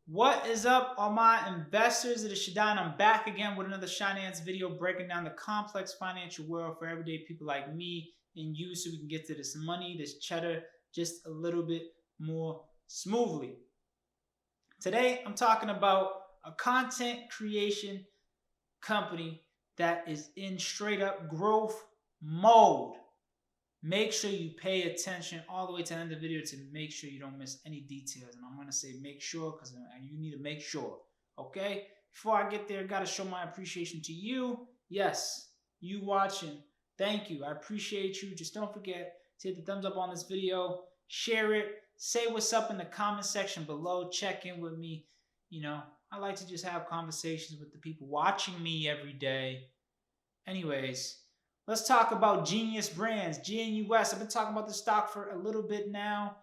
What is up, all my investors? It is Shaddai, I'm back again with another HINANCE video breaking down the complex financial world for everyday people like me and you so we can get to this money, this cheddar, just a little bit more smoothly. Today, I'm talking about a content creation company that is in straight up growth mode. Make sure you pay attention all the way to the end of the video to make sure you don't miss any details. And I'm going to say make sure because you need to make sure. Okay? Before I get there, got to show my appreciation to you. Yes, you watching. Thank you. I appreciate you. Just don't forget to hit the thumbs up on this video. Share it. Say what's up in the comment section below. Check in with me. You know, I like to just have conversations with the people watching me every day. Anyways, let's talk about GNUS Brands, GNUS. I've been talking about this stock for a little bit now.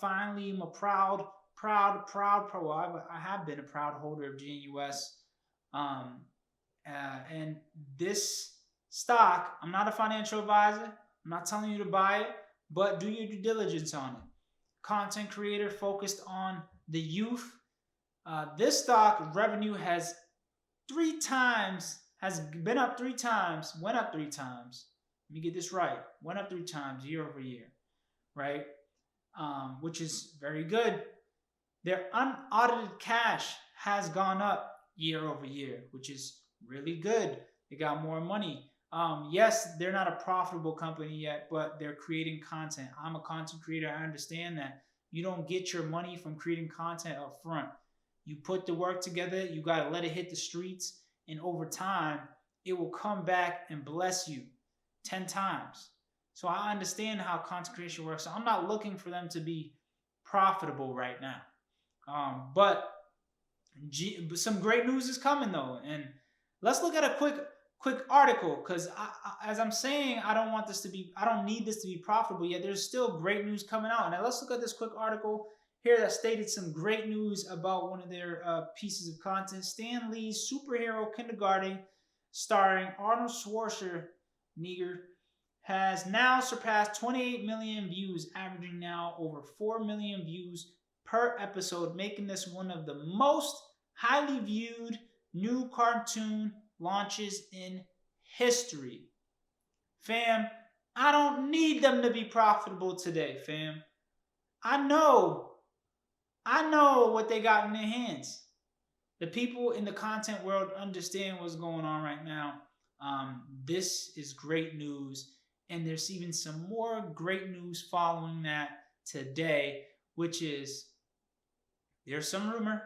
Finally, I'm a proud, well, I have been a proud holder of GNUS. And this stock, I'm not a financial advisor. I'm not telling you to buy it, but do your due diligence on it. Content creator focused on the youth. This stock revenue has been up 3 times, went up 3 times. Let me get this right. Went up 3 times year over year, right? Which is very good. Their unaudited cash has gone up year over year, which is really good. They got more money. Yes, they're not a profitable company yet, but they're creating content. I'm a content creator. I understand that. You don't get your money from creating content up front. You put the work together. You got to let it hit the streets. And over time, it will come back and bless you 10 times. So I understand how content creation works. So I'm not looking for them to be profitable right now. But some great news is coming though. And let's look at a quick article because as I'm saying, I don't need this to be profitable yet. There's still great news coming out. And let's look at this quick article here that stated some great news about one of their pieces of content. Stan Lee's superhero kindergarten starring Arnold Schwarzenegger has now surpassed 28 million views, averaging now over 4 million views per episode, making this one of the most highly viewed new cartoon launches in history. Fam, I don't need them to be profitable today, fam. I know what they got in their hands. The people in the content world understand what's going on right now. This is great news. And there's even some more great news following that today, which is there's some rumor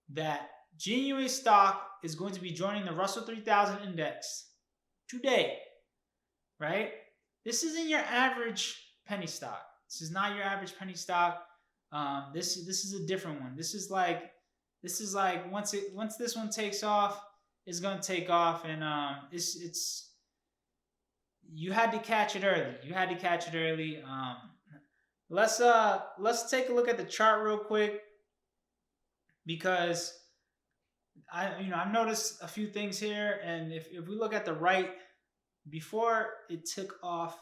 that GNUS Stock is going to be joining the Russell 3000 index today, right? This isn't your average penny stock. This is not your average penny stock. This is a different one. This is like once this one takes off, it's gonna take off, and it's you had to catch it early. You had to catch it early. Let's take a look at the chart real quick because I've noticed a few things here, and if we look at the right, before it took off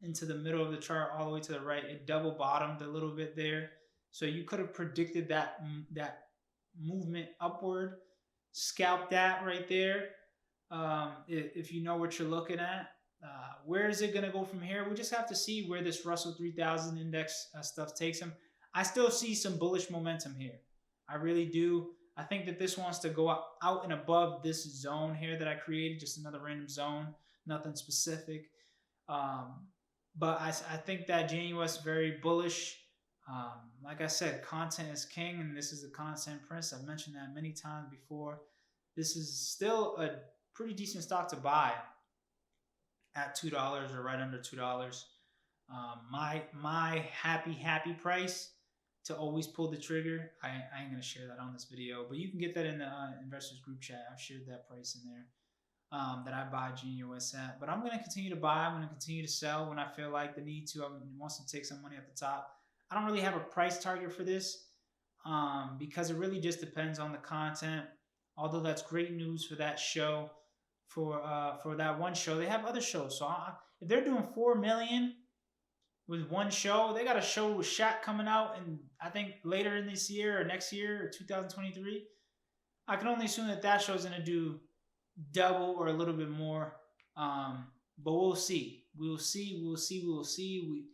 into the middle of the chart all the way to the right, it double bottomed a little bit there. So you could have predicted that movement upward, scalp that right there. If you know what you're looking at, where is it going to go from here? We just have to see where this Russell 3000 index stuff takes them. I still see some bullish momentum here. I really do. I think that this wants to go out and above this zone here that I created, just another random zone, nothing specific. But I think that GNUS is very bullish. Like I said, content is king, and this is the content prince. I've mentioned that many times before. This is still a pretty decent stock to buy at $2 or right under $2. My happy price to always pull the trigger. I ain't gonna share that on this video, but you can get that in the investors group chat. I've shared that price in there that I buy GNUS at. But I'm gonna continue to buy. I'm gonna continue to sell when I feel like the need to. I want to take some money at the top. I don't really have a price target for this because it really just depends on the content. Although that's great news for that show, for that one show. They have other shows. So if they're doing 4 million, with one show. They got a show with Shaq coming out, and I think later in this year or next year or 2023. I can only assume that that show's gonna do double or a little bit more. But we'll see. We'll see. We'll see. We'll see.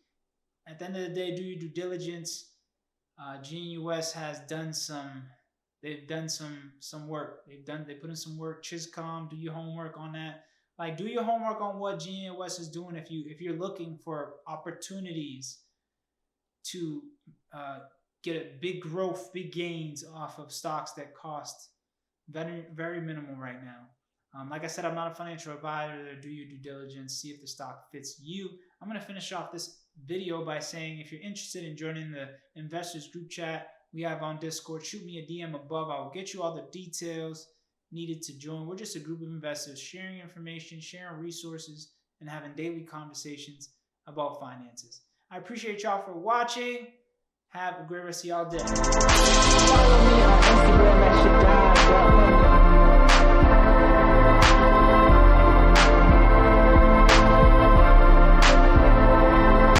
At the end of the day, do your due diligence. GNUS has done some. They've done some work. They put in some work. Chiscom, do your homework on that. Like, do your homework on what GNUS is doing if you're looking for opportunities to get a big growth, big gains off of stocks that cost very, very minimal right now. Like I said, I'm not a financial advisor. Do your due diligence. See if the stock fits you. I'm going to finish off this video by saying if you're interested in joining the investors group chat we have on Discord, shoot me a DM above. I will get you all the details needed to join. We're just a group of investors sharing information, sharing resources, and having daily conversations about finances. I appreciate y'all for watching. Have a great rest of y'all day.